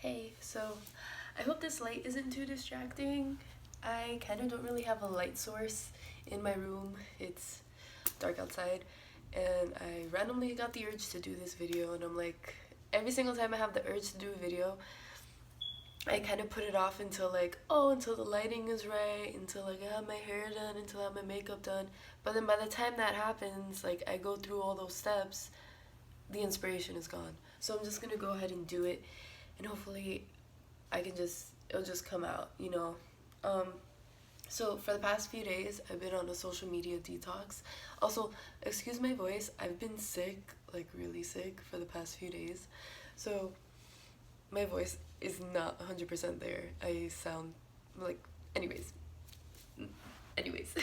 Hey, so I hope this light isn't too distracting. I kind of don't really have a light source in my room. It's dark outside, and I randomly got the urge to do this video, and I'm like, every single time I have the urge to do a video, I kind of put it off until until the lighting is right, until I have my hair done, until I have my makeup done. But then by the time that happens, I go through all those steps, the inspiration is gone. So I'm just gonna go ahead and do it, and hopefully it'll just come out. Um, so for the past few days, I've been on a social media detox. Also, excuse my voice, I've been sick, like really sick for the past few days. So my voice is not 100% there. I sound like, anyways, anyways.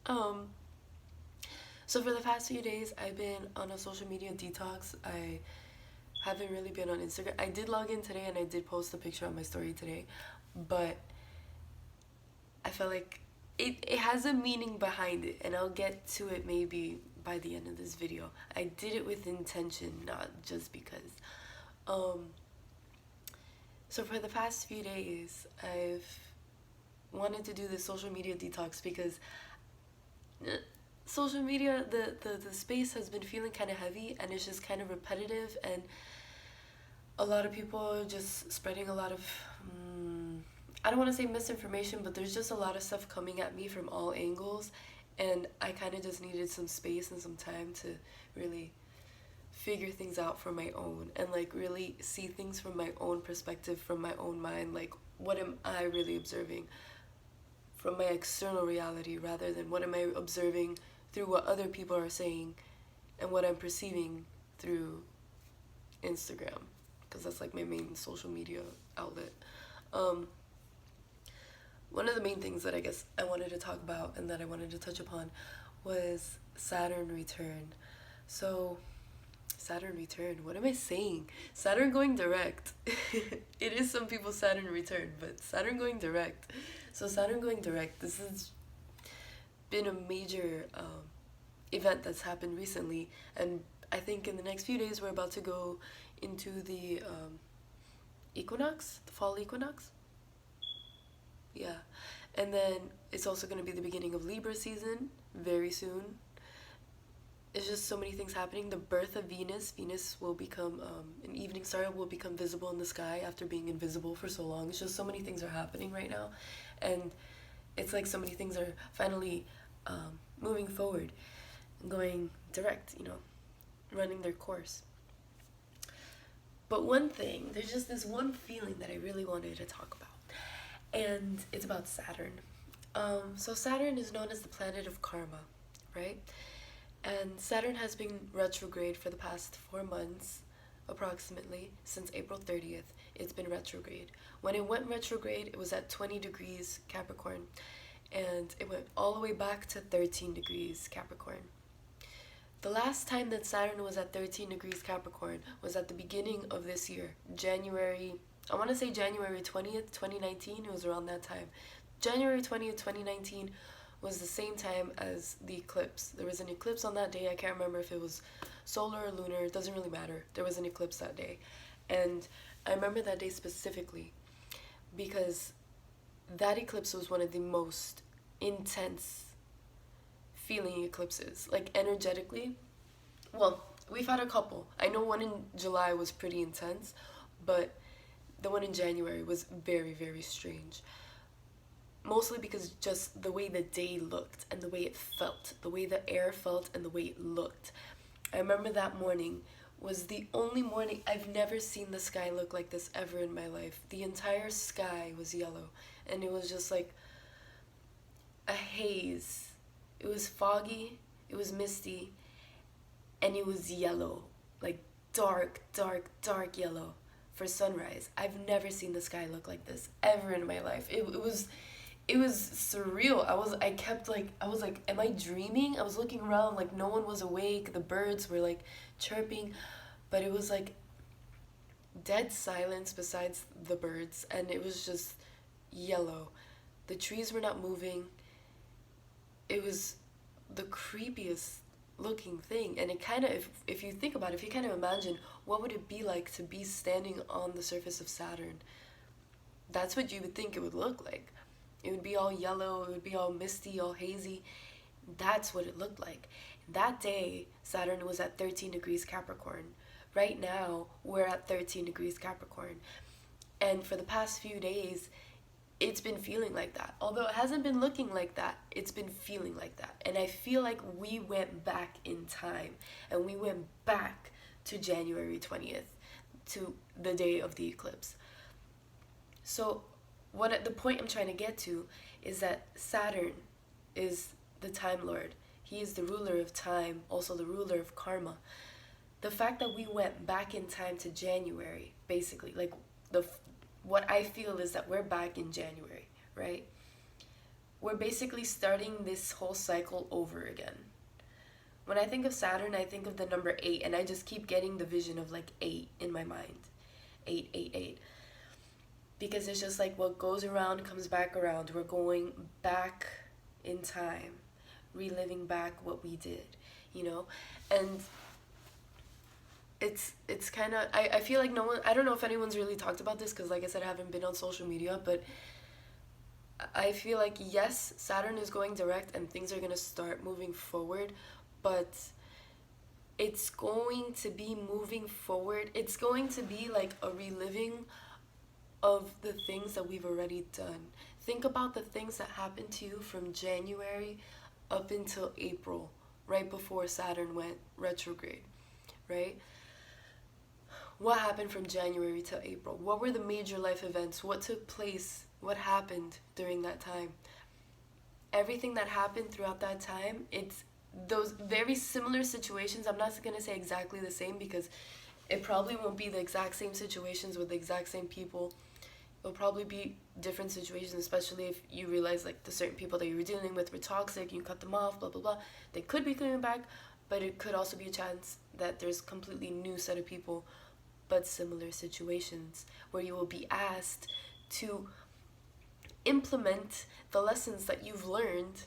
um, so for the past few days, I've been on a social media detox. I haven't really been on Instagram. I did log in today and I did post a picture on my story today, but I felt like it has a meaning behind it, and I'll get to it maybe by the end of this video. I did it with intention, not just because. Um, so for the past few days, I've wanted to do this social media detox because social media, the space has been feeling kind of heavy, and it's just kind of repetitive, and a lot of people are just spreading a lot of I don't want to say misinformation, but there's just a lot of stuff coming at me from all angles, and I kind of just needed some space and some time to really figure things out for my own, and really see things from my own perspective, from my own mind. Like, what am I really observing from my external reality, rather than what am I observing through what other people are saying and what I'm perceiving through Instagram, because that's like my main social media outlet. One of the main things that I guess I wanted to talk about and that I wanted to touch upon was Saturn return. So, Saturn return, what am I saying? Saturn going direct. It is some people's Saturn return, but Saturn going direct. So, Saturn going direct, this has been a major event that's happened recently, and I think in the next few days we're about to go into the equinox, the fall equinox. Yeah. And then it's also going to be the beginning of Libra season very soon. It's just so many things happening. The birth of Venus. Venus will become, an evening star will become visible in the sky after being invisible for so long. It's just so many things are happening right now. And it's like so many things are finally moving forward and going direct, running their course. But one thing, there's just this one feeling that I really wanted to talk about, and it's about Saturn. So Saturn is known as the planet of karma, right? And Saturn has been retrograde for the past 4 months, approximately, since April 30th. It's been retrograde. When it went retrograde, it was at 20 degrees Capricorn, and it went all the way back to 13 degrees Capricorn. The last time that Saturn was at 13 degrees Capricorn was at the beginning of this year, January, I want to say January 20th, 2019, it was around that time. January 20th, 2019 was the same time as the eclipse. There was an eclipse on that day. I can't remember if it was solar or lunar, it doesn't really matter. There was an eclipse that day. And I remember that day specifically because that eclipse was one of the most intense feeling eclipses, like energetically. Well, we've had a couple. I know one in July was pretty intense, but the one in January was very, very strange. Mostly because just the way the day looked and the way it felt, the way the air felt and the way it looked. I remember that morning was the only morning. I've never seen the sky look like this ever in my life. The entire sky was yellow, and it was just like a haze. It was foggy, it was misty, and it was yellow, like dark, dark, dark yellow for sunrise. I've never seen the sky look like this ever in my life. It was surreal. I was like, am I dreaming? I was looking around, like no one was awake. The birds were like chirping, but it was like dead silence besides the birds, and it was just yellow. The trees were not moving. It was the creepiest looking thing. And it kind of, if you think about it, if you kind of imagine what would it be like to be standing on the surface of Saturn, that's what you would think it would look like. It would be all yellow, it would be all misty, all hazy. That's what it looked like. That day, Saturn was at 13 degrees Capricorn. Right now, we're at 13 degrees Capricorn. And for the past few days, it's been feeling like that. Although it hasn't been looking like that, it's been feeling like that. And I feel like we went back in time, and we went back to January 20th, to the day of the eclipse. So the point I'm trying to get to is that Saturn is the time lord. He is the ruler of time, also the ruler of karma. The fact that we went back in time to January, basically, like what I feel is that we're back in January, right? We're basically starting this whole cycle over again. When I think of Saturn, I think of the number 8, and I just keep getting the vision of like 8 in my mind. 8, 8, 8. Because it's just like what goes around comes back around. We're going back in time, reliving back what we did, you know? And it's kind of, I feel like no one, I don't know if anyone's really talked about this, because like I said, I haven't been on social media, but I feel like, yes, Saturn is going direct and things are going to start moving forward, but it's going to be moving forward. It's going to be like a reliving of the things that we've already done. Think about the things that happened to you from January up until April, right before Saturn went retrograde, right? What happened from January to April? What were the major life events? What took place? What happened during that time? Everything that happened throughout that time, it's those very similar situations. I'm not going to say exactly the same, because it probably won't be the exact same situations with the exact same people. It'll probably be different situations, especially if you realize like the certain people that you were dealing with were toxic, you cut them off, blah, blah, blah. They could be coming back, but it could also be a chance that there's a completely new set of people, but similar situations, where you will be asked to implement the lessons that you've learned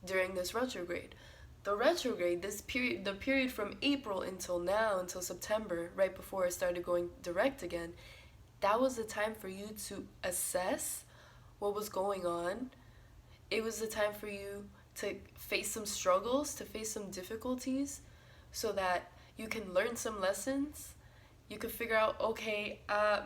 during this retrograde. The retrograde, the period from April until now, until September, right before it started going direct again, that was the time for you to assess what was going on. It was the time for you to face some struggles, to face some difficulties, so that you can learn some lessons. You could figure out, okay,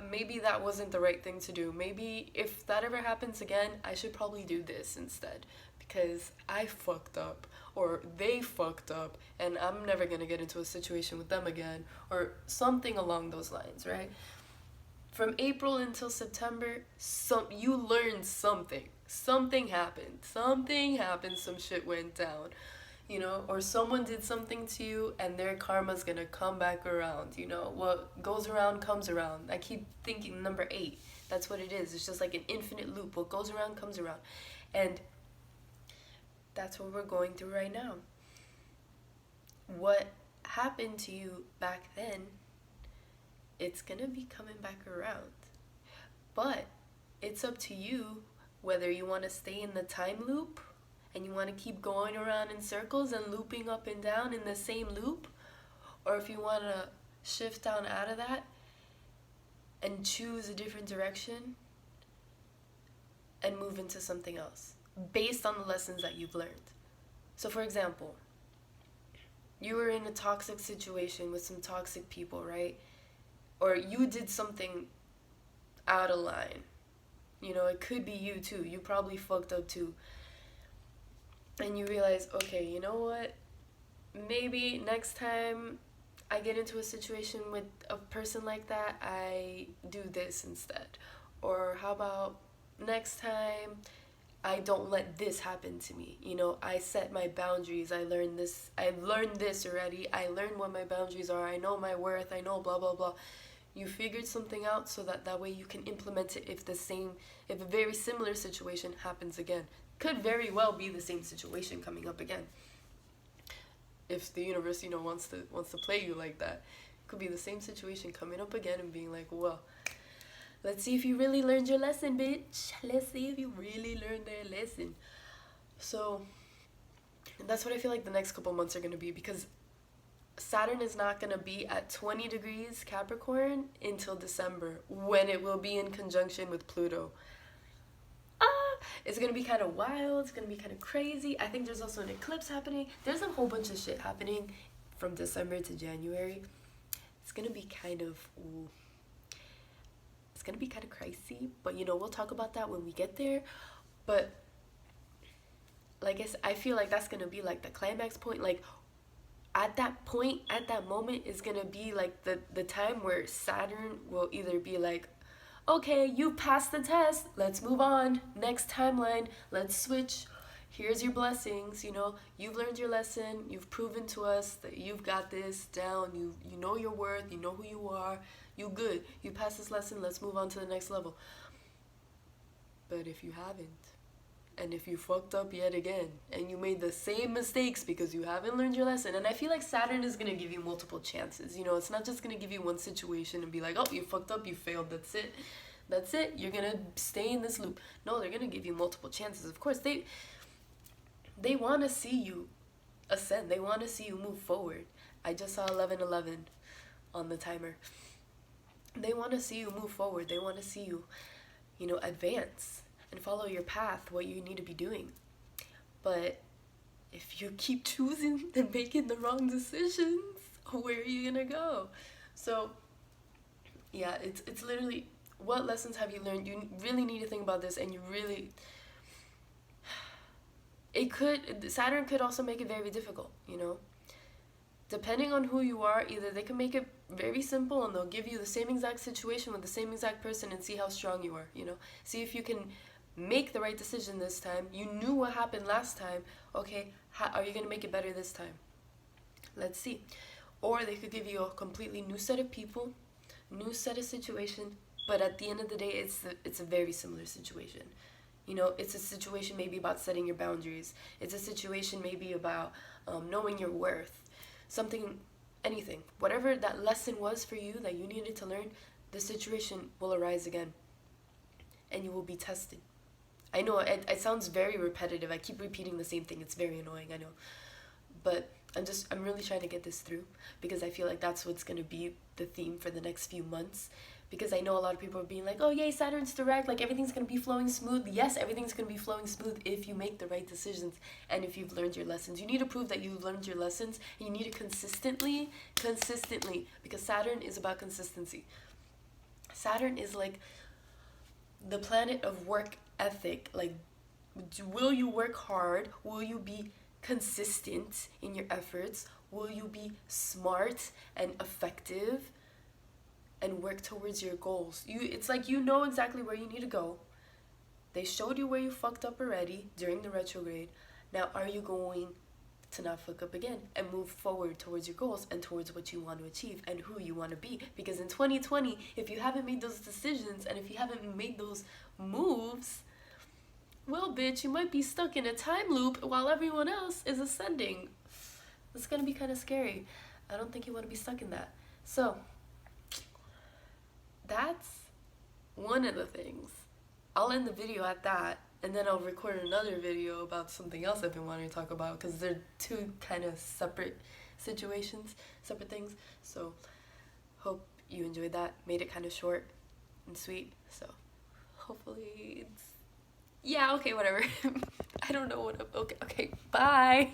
maybe that wasn't the right thing to do. Maybe if that ever happens again, I should probably do this instead, because I fucked up, or they fucked up, and I'm never gonna get into a situation with them again, or something along those lines, right? From April until September, you learned something. Something happened. Some shit went down. You know, or someone did something to you and their karma's gonna come back around, you know. What goes around comes around. I keep thinking number 8. That's what it is. It's just like an infinite loop. What goes around comes around. And that's what we're going through right now. What happened to you back then, it's gonna be coming back around. But it's up to you whether you want to stay in the time loop and you want to keep going around in circles and looping up and down in the same loop, or if you want to shift down out of that and choose a different direction and move into something else based on the lessons that you've learned. So for example, you were in a toxic situation with some toxic people, right? Or you did something out of line. You know, it could be you too. You probably fucked up too. And you realize, okay, you know what? Maybe next time I get into a situation with a person like that, I do this instead. Or how about next time I don't let this happen to me. You know, I set my boundaries. I've learned this already. I learned what my boundaries are. I know my worth. I know blah, blah, blah. You figured something out so that way you can implement it if a very similar situation happens again. Could very well be the same situation coming up again. If the universe, you know, wants to play you like that. Could be the same situation coming up again and being like, well, let's see if you really learned your lesson, bitch. Let's see if you really learned their lesson. So And that's what I feel like the next couple months are going to be, because Saturn is not going to be at 20 degrees Capricorn until December, when it will be in conjunction with Pluto. It's going to be kind of wild. It's going to be kind of crazy. I think there's also an eclipse happening. There's a whole bunch of shit happening from December to January. It's going to be kind of... Ooh, it's going to be kind of crazy. But, you know, we'll talk about that when we get there. But, like I feel like that's going to be, like, the climax point. Like, at that point, at that moment, is going to be, like, the time where Saturn will either be like, okay, you passed the test, let's move on, next timeline, let's switch, here's your blessings, you know, you've learned your lesson, you've proven to us that you've got this down, you know your worth, you know who you are, you good, you passed this lesson, let's move on to the next level. But if you haven't, and if you fucked up yet again, and you made the same mistakes because you haven't learned your lesson, and I feel like Saturn is going to give you multiple chances, you know, it's not just going to give you one situation and be like, oh, you fucked up, you failed, that's it, you're going to stay in this loop. No, they're going to give you multiple chances. Of course, they want to see you ascend, they want to see you move forward. I just saw 1111 on the timer. They want to see you move forward, they want to see you, you know, advance and follow your path, what you need to be doing. But if you keep choosing and making the wrong decisions, where are you gonna go? So yeah, it's literally, what lessons have you learned? You really need to think about this, and you really, Saturn could also make it very difficult, you know, depending on who you are. Either they can make it very simple and they'll give you the same exact situation with the same exact person and see how strong you are, you know, see if you can make the right decision this time. You knew what happened last time. Okay, how are you going to make it better this time? Let's see. Or they could give you a completely new set of people, new set of situation, but at the end of the day, it's a very similar situation. You know, it's a situation maybe about setting your boundaries. It's a situation maybe about knowing your worth. Something, anything. Whatever that lesson was for you that you needed to learn, the situation will arise again. And you will be tested. I know it sounds very repetitive. I keep repeating the same thing. It's very annoying, I know. But I'm really trying to get this through, because I feel like that's what's going to be the theme for the next few months. Because I know a lot of people are being like, oh yay, Saturn's direct, like everything's going to be flowing smooth. Yes, everything's going to be flowing smooth if you make the right decisions and if you've learned your lessons. You need to prove that you've learned your lessons, and you need to consistently, because Saturn is about consistency. Saturn is like the planet of work ethic. Like, will you work hard? Will you be consistent in your efforts? Will you be smart and effective and work towards your goals? It's like, you know exactly where you need to go. They showed you where you fucked up already during the retrograde. Now, are you going to not fuck up again and move forward towards your goals and towards what you want to achieve and who you want to be? Because in 2020, if you haven't made those decisions and if you haven't made those moves, well, bitch, you might be stuck in a time loop while everyone else is ascending. It's gonna be kind of scary. I don't think you want to be stuck in that. So that's one of the things. I'll end the video at that, and then I'll record another video about something else I've been wanting to talk about, because they're two kind of separate situations, separate things. So hope you enjoyed that. Made it kind of short and sweet, so hopefully it's, yeah, okay, whatever. I don't know what, okay, bye.